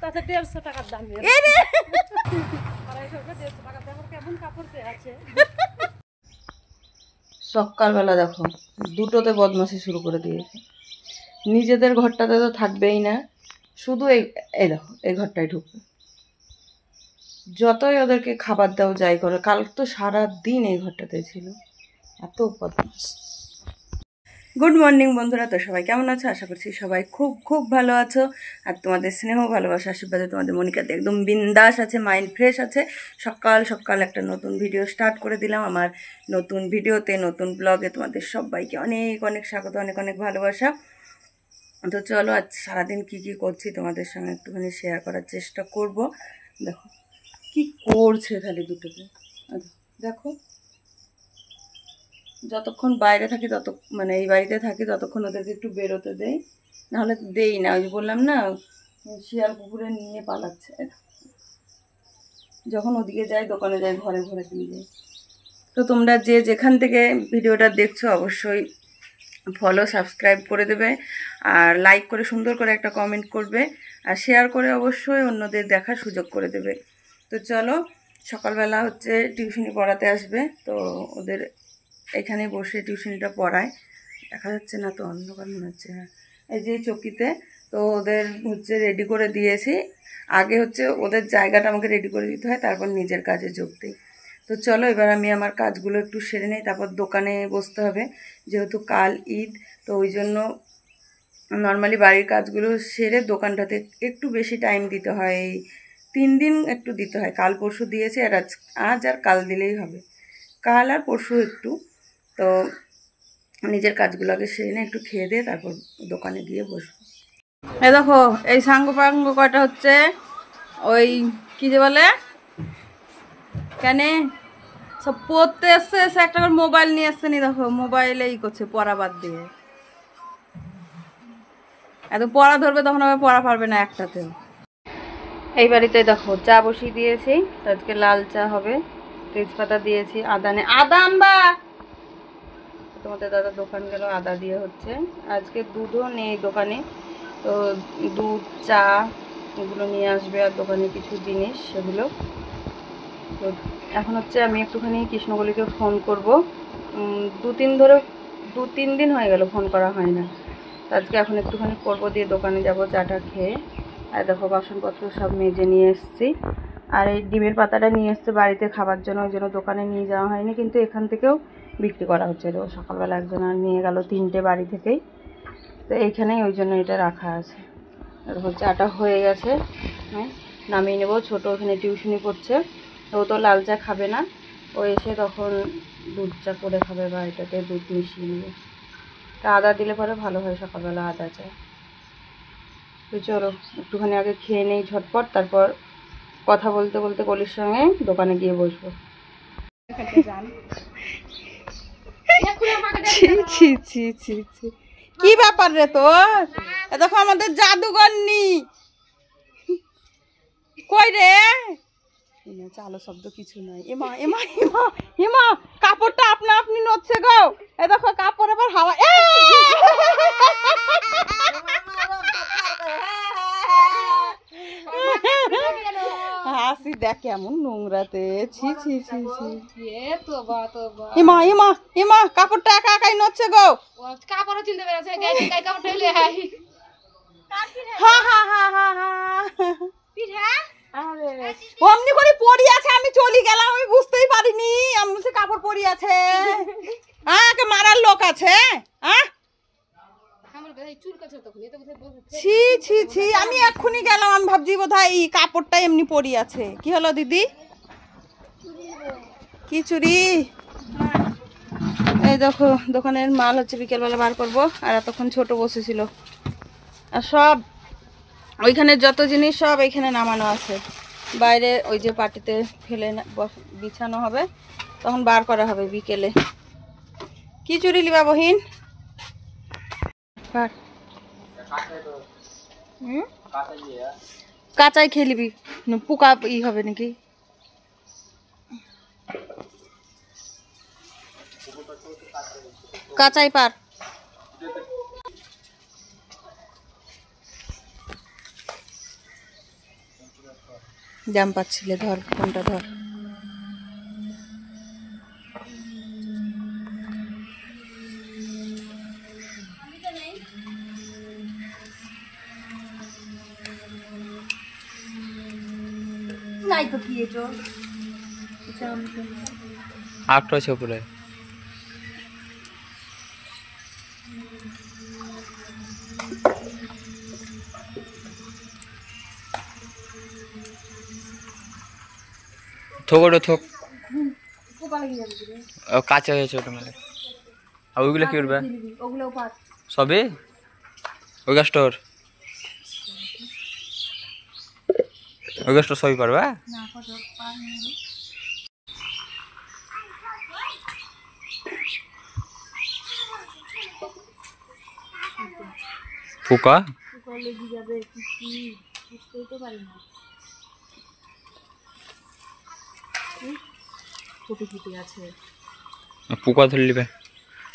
তাতে 150 টাকার দাম কেমন কাপড় আছে। সকালবেলা দেখো দুটোতে বদমাশি শুরু করে দিয়েছে। নিজেদের ঘরটাতে তো থাকবেই না, শুধু এই দেখো এই ঘরটায় ঢুকবে। যতই ওদেরকে খাবার দাও যাই করে, কাল তো সারা দিন এই ঘরটাতে ছিল, এত বদমাশ। গুড মর্নিং বন্ধুরা, তো সবাই কেমন আছো? আশা করছি সবাই খুব খুব ভালো আছো। আর তোমাদের স্নেহ ভালোবাসা আশীর্বাদে তোমাদের মনিকাতে একদম বিন্দাস আছে, মাইন্ড ফ্রেশ আছে। সকাল সকাল একটা নতুন ভিডিও স্টার্ট করে দিলাম। আমার নতুন ভিডিওতে, নতুন ব্লগে তোমাদের সবাইকে অনেক অনেক স্বাগত, অনেক অনেক ভালোবাসা। তো চলো আজ সারাদিন কি কি করছি তোমাদের সঙ্গে একটুখানি শেয়ার করার চেষ্টা করব। দেখো কি করছে খালি দুটোতে, দেখো যতক্ষণ বাইরে থাকি তত মানে এই বাড়িতে থাকি ততক্ষণ ওদেরকে একটু বেরোতে দেই, নাহলে তো দেই না। ওই যে বললাম না, শিয়াল কুকুরে নিয়ে পালাচ্ছে। যখন ওদিকে যাই দোকানে যাই, ঘরে ঘরে চলে যাই। তো তোমরা যে যেখান থেকে ভিডিওটা দেখছো অবশ্যই ফলো সাবস্ক্রাইব করে দেবে, আর লাইক করে সুন্দর করে একটা কমেন্ট করবে, আর শেয়ার করে অবশ্যই অন্যদের দেখার সুযোগ করে দেবে। তো চলো, সকালবেলা হচ্ছে টিউশনি পড়াতে আসবে, তো ওদের এখানে বসে টিউশনিটা পড়ায়। দেখা যাচ্ছে না তো, অন্ধকার মনে হচ্ছে। হ্যাঁ, এই যে চকিতে তো ওদের হচ্ছে রেডি করে দিয়েছি। আগে হচ্ছে ওদের জায়গাটা আমাকে রেডি করে দিতে হয়, তারপর নিজের কাজে যোগ দিই। তো চলো এবার আমি আমার কাজগুলো একটু সেরে নিই, তারপর দোকানে বসতে হবে। যেহেতু কাল ঈদ, তো ওই জন্য নর্মালি বাড়ির কাজগুলো সেরে দোকানটাতে একটু বেশি টাইম দিতে হয়। এই 3 দিন একটু দিতে হয়, কাল পরশু দিয়েছি, আর আজ আর কাল দিলেই হবে। কাল আর পরশু একটু। তো নিজের কাজগুলো আগে সেরে নিয়ে একটু খেয়ে দিয়ে তারপর দোকানে গিয়ে বসবো। এই দেখো এই সাঙ্গ পাঙ্গ কয়টা হচ্ছে, ওই কি যে বলে কেন সব পড়তে এসছে, এসে একটা করে মোবাইল নিয়ে এসছে নি। দেখো মোবাইলে ই করছে, পড়া বাদ দিয়ে। এত পড়া ধরবে তখন আবার পড়া পারবে না একটাতেও। এই বাড়িতে দেখো চা বসিয়ে দিয়েছি, আজকে লাল চা হবে। তেজপাতা দিয়েছি, আদা আনবা। তোমাদের দাদা দোকান গেল, আদা দিয়ে হচ্ছে। আজকে দুধও নেই দোকানে, তো দুধ চা এগুলো নিয়ে আসবে, আর দোকানে কিছু জিনিস সেগুলো। তো এখন হচ্ছে আমি একটুখানি কৃষ্ণগলিকে ফোন করব। দু তিন দিন হয়ে গেল ফোন করা হয় না। তো আজকে এখন একটুখানি করবো, দিয়ে দোকানে যাব চাটা খেয়ে। আর দেখো বাসনপত্র সব মেজে নিয়ে এসেছি। আর এই ডিমের পাতাটা নিয়ে এসছে বাড়িতে খাবার জন্য, ওই জন্য দোকানে নিয়ে যাওয়া হয়নি, কিন্তু এখান থেকেও বিক্রি করা হচ্ছে। তো সকালবেলা একজন আর নিয়ে গেল 3টে বাড়ি থেকেই, তো এইখানেই ওই জন্য এটা রাখা আছে। এরপর চাটা হয়ে গেছে, হ্যাঁ নামিয়ে নেবো। ছোটো ওখানে টিউশনি পড়ছে, ও তো লাল চা খাবে না, ও এসে তখন দুধ চা করে খাবে, বা এটাতে দুধ মিশিয়ে নেবে। তা আদা দিলে পরে ভালো হয়, সকালবেলা আদা চা। তো চলো একটুখানি আগে খেয়ে নেই ঝটপট, তারপর কথা বলতে বলতে কলির সঙ্গে দোকানে গিয়ে বসবো। কি ব্যাপার রে তোর? দেখো আমাদের জাদুঘর নি কই রে, চালো শব্দ কিছু নাই। এমা এমা এমা এমা, কাপড়টা আপনা আপনি নড়ছে গো। এ দেখো কাপড় এবার হাওয়া। হাসি দেখ কেমন নোংরাতে, ছি ছি ছি ছি। এমা এমা এমা, কাপড়টা একা একাই নড়ছে গো। কাপড়ও চিনতে পেরেছে, কাপড়টা এলে হা হা হা হা হা। অমনি করে পড়ি আছে, আমি চলে গেলাম, আমি বুঝতেই পারিনি। আমি বলছি কাপড় পরি আছে, আকে মারার লোক আছে। ছি ছি ছি, আমি এক্ষুনি গেলাম, আমি ভাবছি বোধহয় এই কাপড়টা এমনি পরি আছে। কি হলো দিদি? কি চুরি? এই দেখো দোকানের মাল হচ্ছে বিকেলবেলা বার করবো, আর এতক্ষণ ছোট বসেছিল। আর সব ওইখানে যত জিনিস সব এইখানে নামানো আছে, বাইরে ওই যে পাটিতে ফেলে বিছানো হবে, তখন বার করা হবে বিকেলে। কি চুরি লিবা বহিন? কাঁচাই খেয়ে নিবি, পোকা ই হবে নাকি? কাঁচাই পার। জ্যাম পাচ্ছিলে, ধর ফোনটা ধর। নাই তো কি এটো আটটা আছে উপরে। থোক ওটা থোক, কাঁচা হয়েছে ওটা মেলে। আর ওইগুলো কি করবে? ওগুলো পাত সবে ওই গাছটা ওর, ওই গাছটা সবই পারবে। না কত পার নেই। পোকা পোকা লেগে যাবে কি বুঝতেই তো পারি না। ফুটে ফুটে আছে, পোকা ধরে নিবে।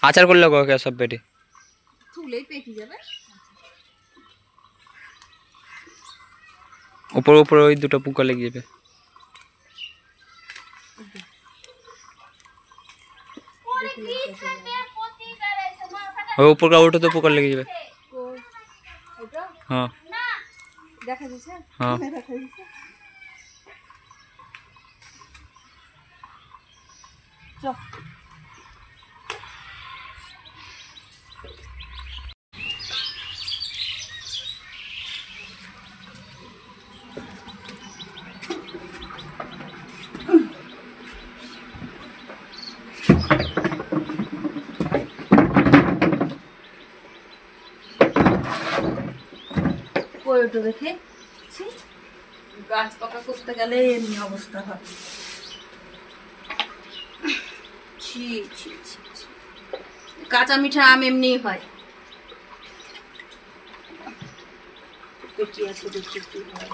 আচার করলে ওকে সব বেটে চুলেই পেকে যাবে। উপরে উপরে ওই দুটো পোকা লেগে যাবে। ওই উপরকার ওটা তো পোকা লেগে যাবে। হ্যাঁ দেখা যাচ্ছে, হ্যাঁ। দেখা যাচ্ছে। চল কই ওটা দেখে গাছ পাকা করতে গেলে এমনি অবস্থা হয়। ছি ছি ছি ছি। কাঁচা মিঠা আম এমনি হয়। পেটি আছে দেখতে কি হয়।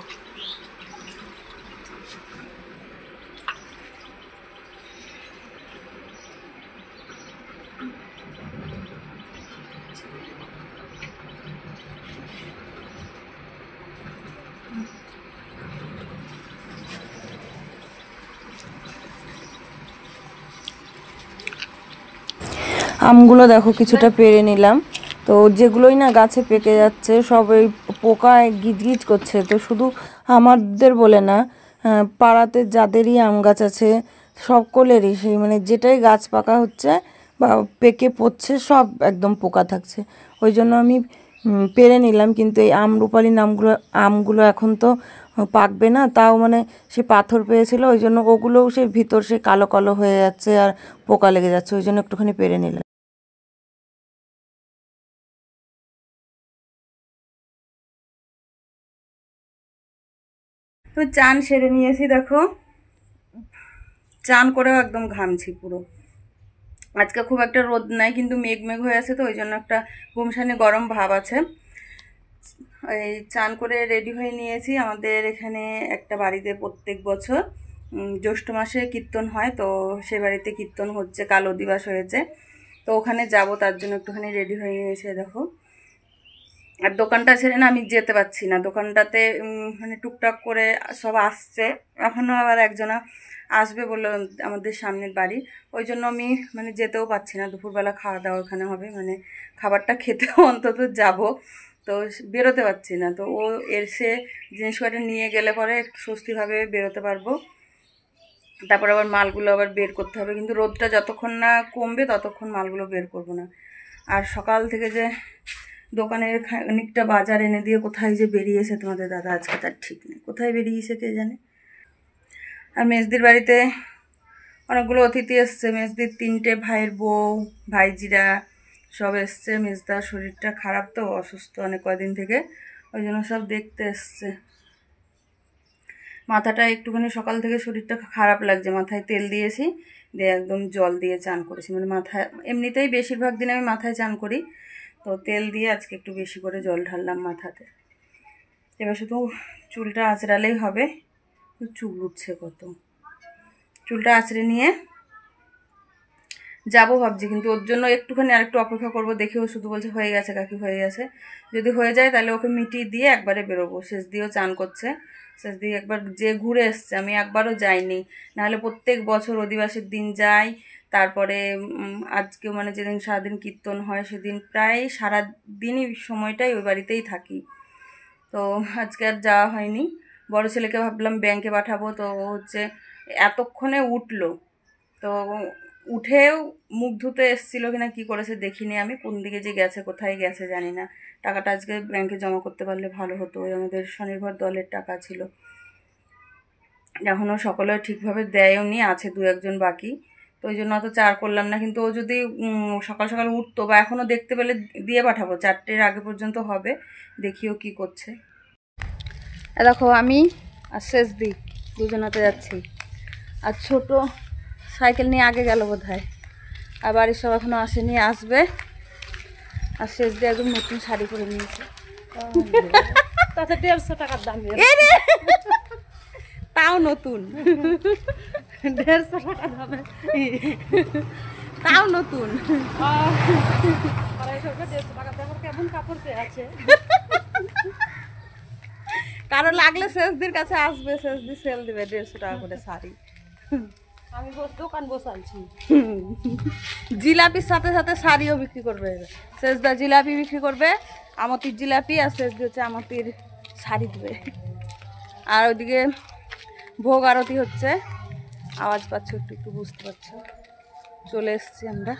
আমগুলো দেখো কিছুটা পেরে নিলাম। তো যেগুলোই না গাছে পেকে যাচ্ছে সব এই পোকায় গিজগিজ করছে। তো শুধু আমাদের বলে না, পাড়াতে যাদেরই আম গাছ আছে সকলেরই সেই মানে যেটাই গাছ পাকা হচ্ছে বা পেকে পড়ছে সব একদম পোকা থাকছে। ওই জন্য আমি পেরে নিলাম। কিন্তু এই আমরুপালি আমগুলো এখন তো পাকবে না, তাও মানে সে পাথর পেয়েছিল ওই জন্য ওগুলোও সে ভিতর সে কালো কালো হয়ে যাচ্ছে আর পোকা লেগে যাচ্ছে, ওই জন্য একটুখানি পেরে নিলাম। তো চান সেরে নিয়েছি দেখো, চান করেও একদম ঘামছি পুরো। আজকে খুব একটা রোদ নাই কিন্তু মেঘ মেঘ হয়ে আছে, তো ওই জন্য একটা গুমসানি গরম ভাব আছে। এই চান করে রেডি হয়ে নিয়েছি। আমাদের এখানে একটা বাড়িতে প্রত্যেক বছর জ্যৈষ্ঠ মাসে কীর্তন হয়, তো সে বাড়িতে কীর্তন হচ্ছে, কাল অধিবাস হয়েছে, তো ওখানে যাব, তার জন্য একটুখানি রেডি হয়ে নিয়েছে দেখো। আর দোকানটা ছেড়ে না আমি যেতে পারছি না, দোকানটাতে মানে টুকটাক করে সব আসছে, এখনও আবার একজনা আসবে বললো আমাদের সামনের বাড়ি, ওই জন্য আমি মানে যেতেও পারছি না। দুপুরবেলা খাওয়া দাওয়া ওখানে হবে, মানে খাবারটা খেতেও অন্তত যাব, তো বেরোতে পারছি না। তো ও এসে জিনিসপত্র নিয়ে গেলে পরে একটু স্বস্তিভাবে বেরোতে পারবো। তারপর আবার মালগুলো আবার বের করতে হবে, কিন্তু রোদটা যতক্ষণ না কমবে ততক্ষণ মালগুলো বের করব না। আর সকাল থেকে যে দোকানের খানিকটা বাজার এনে দিয়ে কোথায় যে বেরিয়েছে তোমাদের দাদা আজকে তার ঠিক নেই, কোথায় বেরিয়েছে কে জানে। আর মেজদির বাড়িতে অনেকগুলো অতিথি এসছে, মেজদির 3টে ভাইয়ের বউ ভাইজিরা সব এসছে। মেজদার শরীরটা খারাপ, তো অসুস্থ অনেক কয়দিন থেকে, ওই জন্য সব দেখতে এসছে। মাথাটা একটুখানি সকাল থেকে শরীরটা খারাপ লাগছে, মাথায় তেল দিয়েছি, দিয়ে একদম জল দিয়ে চান করেছি, মানে মাথায় এমনিতেই বেশিরভাগ দিন আমি মাথায় চান করি, তো তেল দিয়ে আজকে একটু বেশি করে জল ঢাললাম মাথাতে। এবার শুধু চুলটা আঁচড়ালেই হবে, চুল উঠছে কত। চুলটা আঁচড়ে নিয়ে যাবো ভাবছি, কিন্তু ওর জন্য একটুখানি আরেকটু অপেক্ষা করবো। দেখেও শুধু বলছে হয়ে গেছে কাকি, হয়ে গেছে। যদি হয়ে যায় তাহলে ওকে মিটিয়ে দিয়ে একবারে বেরোবো। শেষ দিয়েও চান করছে, শেষ দিয়ে একবার যে ঘুরে এসছে, আমি একবারও যাইনি। নাহলে প্রত্যেক বছর অধিবাসীর দিন যাই, তারপরে আজকে মানে যেদিন সারাদিন কীর্তন হয় সেদিন প্রায় সারাদিনই সময়টাই ওই বাড়িতেই থাকি। তো আজকে আর যাওয়া হয়নি। বড় ছেলেকে ভাবলাম ব্যাংকে পাঠাবো, তো ও হচ্ছে এতক্ষণে উঠলো। তো উঠেও মুখ ধুতে এসেছিলো কিনা কি করেছে দেখিনি আমি, কোন দিকে যে গেছে কোথায় গেছে জানি না। টাকাটা আজকে ব্যাংকে জমা করতে পারলে ভালো হতো, ওই আমাদের স্বনির্ভর দলের টাকা ছিল। এখনও সকলে ঠিকভাবে দেয়ও নি, আছে দু একজন বাকি। তো ওই জন্য অত চার করলাম না। কিন্তু ও যদি সকাল সকাল উঠতো বা এখনও দেখতে পেলে দিয়ে পাঠাবো, 4টের আগে পর্যন্ত হবে। দেখিও কি করছে। দেখো আমি আর শেষ দিই দুজনাতে যাচ্ছি, আর ছোট সাইকেল নিয়ে আগে গেল বোধ হয়। আর বাড়ির সব এখনো আসেনি, আসবে। আর শেষ দিয়ে একদম নতুন শাড়ি পরে নিয়েছে, তাতে 150 টাকার দাম। তাও নতুন, 150 টাকা দামে তাও নতুন। 150 টাকা দেখো কেমন কাপড় আছে। কারো লাগলে শেষদির কাছে আসবে, শেষদি সেল দিবে 150 টাকা করে শাড়ি। আমি দোকান বসাইছি, জিলাপির সাথে সাথে শাড়িও বিক্রি করবে। শেষদা জিলাপি বিক্রি করবে, আমতির জিলাপি, আর শেষদি হচ্ছে আমতির শাড়ি দেবে। আর ওইদিকে ভোগ আরতি হচ্ছে, আওয়াজ পাচ্ছ, একটু একটু বুঝতে পারছো। চলে এসছি আমরা।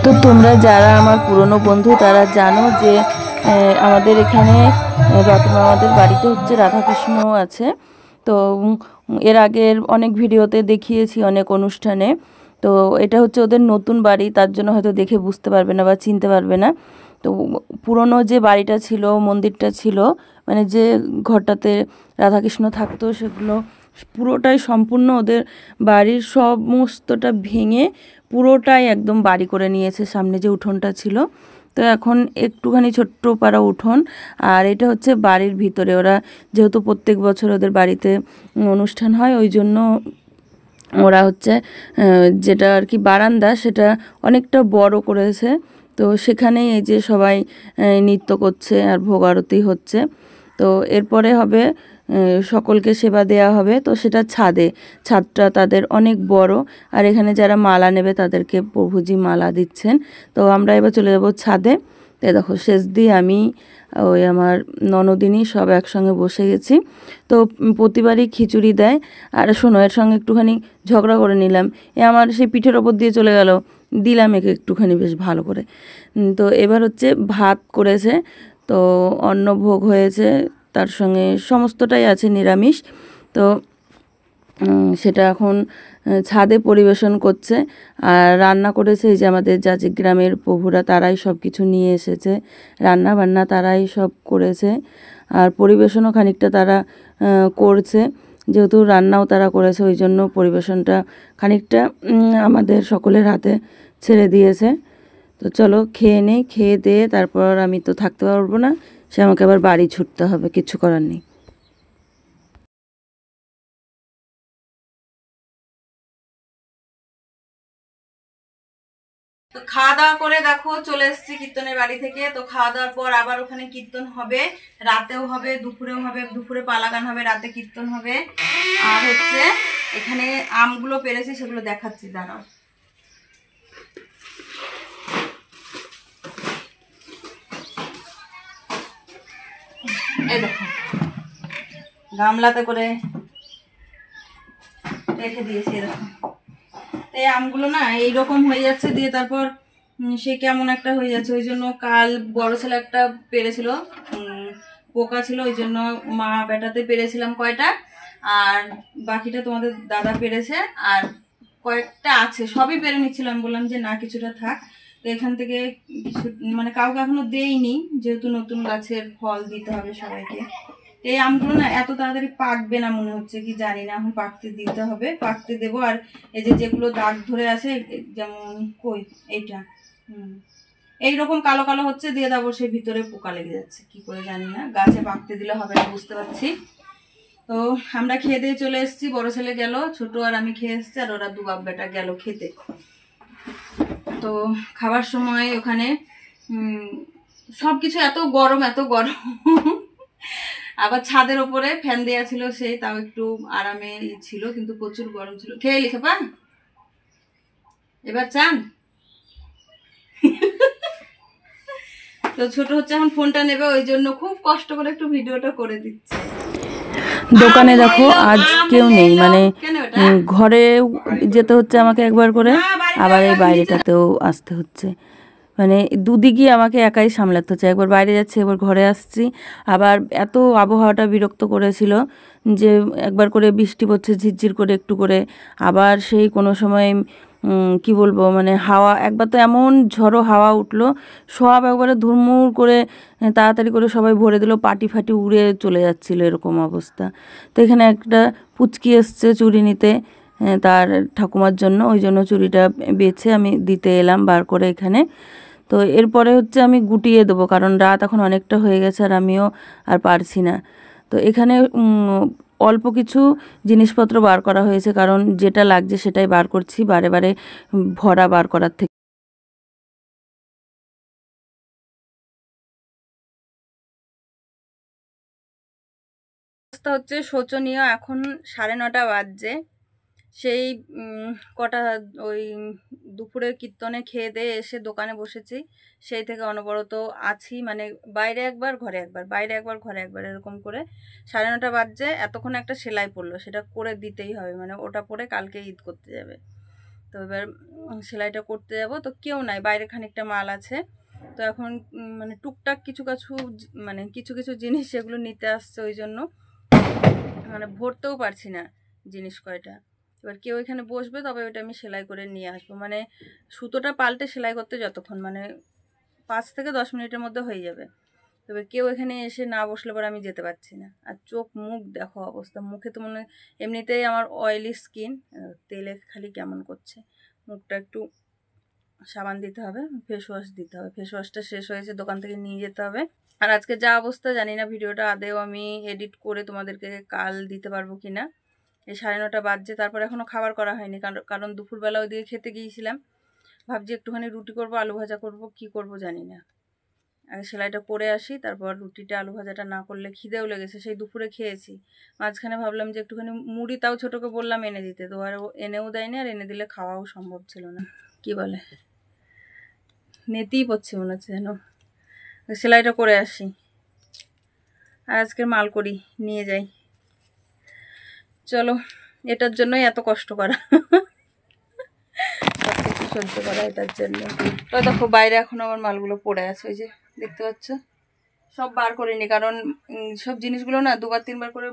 তো তোমরা যারা আমার পুরনো বন্ধু তারা জানো যে আমাদের এখানে রতমামাদের বাড়িতে হচ্ছে রাধাকৃষ্ণও আছে। তো এর আগের অনেক ভিডিওতে দেখিয়েছি, অনেক অনুষ্ঠানে। তো এটা হচ্ছে ওদের নতুন বাড়ি, তার জন্য হয়তো দেখে বুঝতে পারবে না বা চিনতে পারবে না। তো পুরনো যে বাড়িটা ছিল, মন্দিরটা ছিল, মানে যে ঘরটাতে রাধাকৃষ্ণ থাকতো, সেগুলো পুরোটাই সম্পূর্ণ ওদের বাড়ির সমস্তটা ভেঙে পুরোটাই একদম বাড়ি করে নিয়েছে। সামনে যে উঠোনটা ছিল, তো এখন একটুখানি ছোট্ট পাড়া উঠোন। আর এটা হচ্ছে বাড়ির ভিতরে, ওরা যেহেতু প্রত্যেক বছর ওদের বাড়িতে অনুষ্ঠান হয়, ওই জন্য ওরা হচ্ছে যেটা আর কি বারান্দা, সেটা অনেকটা বড় করেছে। তো সেখানেই এই যে সবাই নৃত্য করছে আর ভোগ আরতি হচ্ছে। তো এরপরে হবে সকলকে সেবা দেয়া হবে। তো সেটা ছাদে, ছাদটা তাদের অনেক বড়। আর এখানে যারা মালা নেবে তাদেরকে প্রভুজি মালা দিচ্ছেন। তো আমরা এবার চলে যাব ছাদে। তো দেখো শেষ দিয়ে আমি ওই আমার ননদিনী সব একসঙ্গে বসে গেছি। তো প্রতিবারই খিচুড়ি দেয়। আর শোনো, এর সঙ্গে একটুখানি ঝগড়া করে নিলাম। আমার সেই পিঠের ওপর দিয়ে চলে গেল, দিলাম একে একটুখানি বেশ ভালো করে। তো এবার হচ্ছে ভাত করেছে, তো অন্নভোগ হয়েছে, তার সঙ্গে সমস্তটাই আছে নিরামিষ। তো সেটা এখন ছাদে পরিবেশন করছে। আর রান্না করেছে এই যে আমাদের জাজিক গ্রামের প্রভুরা, তারাই সব কিছু নিয়ে এসেছে, রান্না বান্না তারাই সব করেছে। আর পরিবেশনও খানিকটা তারা করছে, যেহেতু রান্নাও তারা করেছে, ওই জন্য পরিবেশনটা খানিকটা আমাদের সকলের হাতে ছেড়ে দিয়েছে। তো চলো খেয়ে নেই, খেয়ে দিয়ে তারপর আমি তো থাকতে পারবো না, সে আমাকে আবার বাড়ি ছুটতে হবে, কিচ্ছু করার নেই। তো খাওয়া দাওয়া করে দেখো চলে এসেছি কীর্তনের বাড়ি থেকে। তো খাওয়া দাওয়ার পর আবার ওখানে কীর্তন হবে, রাতেও হবে, দুপুরেও হবে। দুপুরে পালা গান হবে, রাতে কীর্তন হবে। আর হচ্ছে এখানে আমগুলো পেরেছি, সেগুলো দেখাচ্ছি, দাঁড়াও। এই দেখো গামলাতে করে রেখে দিয়েছি। দেখো এই আমগুলো না এইরকম হয়ে যাচ্ছে, দিয়ে তারপর সে কেমন একটা হয়ে যাচ্ছে। ওই জন্য কাল বড় ছেলে একটা পেরেছিল, পোকা ছিল, ওই জন্য মা বেটাতে পেরেছিলাম কয়টা, আর বাকিটা তোমাদের দাদা পেরেছে। আর কয়েকটা আছে, সবই পেরে নিচ্ছিলাম, বললাম যে না কিছুটা থাক। তো এখান থেকে কিছু মানে কাউকে এখনো দেইনি, যেহেতু নতুন গাছের ফল দিতে হবে সবাইকে। এই আমগুলো না এত তাড়াতাড়ি পাকবে না মনে হচ্ছে, কি জানি না, এখন পাকতে দিতে হবে, পাকতে দেবো। আর এই যে যেগুলো দাগ ধরে আছে, যেমন কই এইটা, এইরকম কালো কালো হচ্ছে, দিয়ে দেবো সেই ভিতরে পোকা লেগে যাচ্ছে, কি করে জানি না, গাছে পাকতে দিলে হবে না বুঝতে পারছি। তো আমরা খেয়ে দিয়ে চলে এসেছি, বড় ছেলে গেল, ছোট আর আমি খেয়ে এসেছি, আর ওরা দু বাপ বেটা গেল খেতে। তো খাবার সময় ওখানে সবকিছু এত গরম এত গরম আবার ছাদের ওপরে ফ্যান দেওয়া ছিল, সেই তাও একটু আরামে ছিল, কিন্তু প্রচুর গরম ছিল। খেয়ে লিখে পা এবার চান। তো ছোট হচ্ছে এখন ফোনটা নেবে, ওই জন্য খুব কষ্ট করে একটু ভিডিওটা করে দিচ্ছে। দোকানে দেখো আজ কেউ নেই, মানে ঘরে যেতে হচ্ছে আমাকে একবার করে, আবার এই বাইরেটাতেও আসতে হচ্ছে, মানে দুদিকই আমাকে একাই সামলাতে হচ্ছে। একবার বাইরে যাচ্ছি, একবার ঘরে আসছি। আবার এত আবহাওয়াটা বিরক্ত করেছিল যে একবার করে বৃষ্টি পড়ছে ঝিরঝির করে একটু করে, আবার সেই কোনো সময় কি বলবো, মানে হাওয়া, একবার তো এমন ঝড়ো হাওয়া উঠলো, সব একবারে ধুরমুর করে তাড়াতাড়ি করে সবাই ভরে দিল, পাটি ফাটি উড়ে চলে যাচ্ছিলো, এরকম অবস্থা। তো এখানে একটা পুচকি এসছে চুড়ি নিতে তার ঠাকুমার জন্য, ওই জন্য চুড়িটা বেছে আমি দিতে এলাম বার করে এখানে। তো এরপরে হচ্ছে আমি গুটিয়ে দেবো, কারণ রাত এখন অনেকটা হয়ে গেছে আর আমিও আর পারছি না। তো এখানে অল্প কিছু জিনিসপত্র বার করা হয়েছে, কারণ যেটা লাগছে সেটাই বার করছি, বারে বারে ভরা বার করার থেকে। অবস্থা হচ্ছে শোচনীয়, এখন 9:30 বাজছে। সেই কটা ওই দুপুরের কীর্তনে খেয়ে দিয়ে এসে দোকানে বসেছি, সেই থেকে অনবরত আছি, মানে বাইরে একবার ঘরে একবার, বাইরে একবার ঘরে একবার, এরকম করে 9:30 বাজছে। এতক্ষণ একটা সেলাই পড়লো, সেটা করে দিতেই হবে, মানে ওটা পরে কালকে ঈদ করতে যাবে। তো এবার সেলাইটা করতে যাব, তো কেউ নাই, বাইরে খানিকটা মাল আছে। তো এখন মানে টুকটাক কিছু কিছু মানে কিছু কিছু জিনিস সেগুলো নিতে আসছে, ওই জন্য মানে ভরতেও পারছি না জিনিস কয়টা। এবার কেউ এখানে বসবে, তবে ওটা আমি সেলাই করে নিয়ে আসবো, মানে সুতোটা পাল্টে সেলাই করতে যতক্ষণ, মানে 5 থেকে 10 মিনিটের মধ্যে হয়ে যাবে। তবে কেউ এখানে এসে না বসলে পরে আমি যেতে পারছি না। আর চোখ মুখ দেখো অবস্থা, মুখে তো মনে, এমনিতেই আমার অয়েলি স্কিন, তেলে খালি কেমন করছে। মুখটা একটু সাবান দিতে হবে, ফেস ওয়াশ দিতে হবে, ফেস ওয়াশটা শেষ হয়েছে, দোকান থেকে নিয়ে যেতে হবে। আর আজকে যা অবস্থা জানি না ভিডিওটা আদেও আমি এডিট করে তোমাদেরকে কাল দিতে পারবো কি না। এই 9:30 বাজছে, তারপর এখনও খাবার করা হয়নি, কারণ দুপুরবেলা ওইদিকে খেতে গিয়েছিলাম। ভাবছি একটুখানি রুটি করব, আলু ভাজা করব, কি করব জানি না। আগে সেলাইটা করে আসি, তারপর রুটিটা আলু ভাজাটা না করলে খিদেও লেগেছে, সেই দুপুরে খেয়েছি। মাঝখানে ভাবলাম যে একটুখানি মুড়ি, তাও ছোটোকে বললাম এনে দিতে, তো আর এনেও দেয়নি, আর এনে দিলে খাওয়াও সম্ভব ছিল না। কি বলে, নেতেই পড়ছে মনে হচ্ছে যেন। সেলাইটা করে আসি, আর আজকের মাল করি নিয়ে যাই। চলো, এটার জন্যই এত কষ্ট করা, সহ্য করা এটার জন্য। তো দেখো বাইরে এখন আমার মালগুলো পড়ে আছে, ওই যে দেখতে পাচ্ছ, সব বার করিনি, কারণ সব জিনিসগুলো না 2-3 বার করে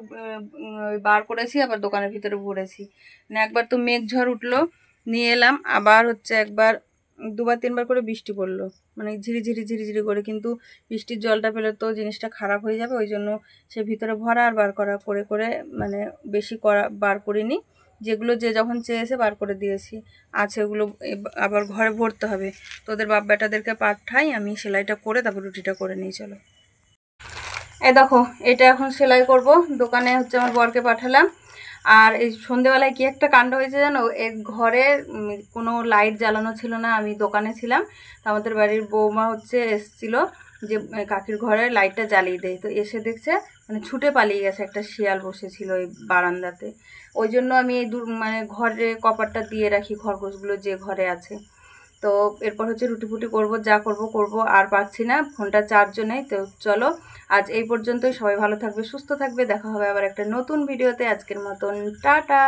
বার করেছি, আবার দোকানের ভিতরে ভরেছি। মানে একবার তো মেঘ ঝড় উঠলো, নিয়ে এলাম, আবার হচ্ছে একবার 2-3 বার করে বৃষ্টি পড়লো, মানে ঝিরিঝিরি ঝিরিঝিরি করে, কিন্তু বৃষ্টির জলটা পেলে তো জিনিসটা খারাপ হয়ে যাবে, ওই জন্য সে ভিতরে ভরা আর বার করা করে করে, মানে বেশি করা বার করিনি, যেগুলো যে যখন চেয়েছে বার করে দিয়েছি। আছে ওগুলো আবার ঘরে ভরতে হবে। তোদের বাপ বেটাদেরকে পাঠাই, আমি সেলাইটা করে তারপর রুটিটা করে নিই। চলো, এই দেখো এটা এখন সেলাই করব, দোকানে হচ্ছে আমার বরকে পাঠালাম। আর এই সন্ধেবেলায় কি একটা কাণ্ড হয়েছে জানো, এর ঘরে কোনো লাইট জ্বালানো ছিল না, আমি দোকানে ছিলাম, তো আমাদের বাড়ির বৌমা হচ্ছে এসেছিলো যে কাকির ঘরে লাইটটা জ্বালিয়ে দেয়, তো এসে দেখছে মানে ছুটে পালিয়ে গেছে, একটা শিয়াল বসেছিল ওই বারান্দাতে। ওই জন্য আমি এই মানে ঘরে কপারটা দিয়ে রাখি, খরগোশগুলো যে ঘরে আছে। তো এরপর হচ্ছে রুটি ফুটি করবো, যা করবো, আর পারছি না, ফোনটা চার্জও নেই। তো চলো আজ এই পর্যন্তই, সবাই ভালো থাকবে, সুস্থ থাকবে, দেখা হবে আবার একটা নতুন ভিডিওতে। আজকের মতন টাটা।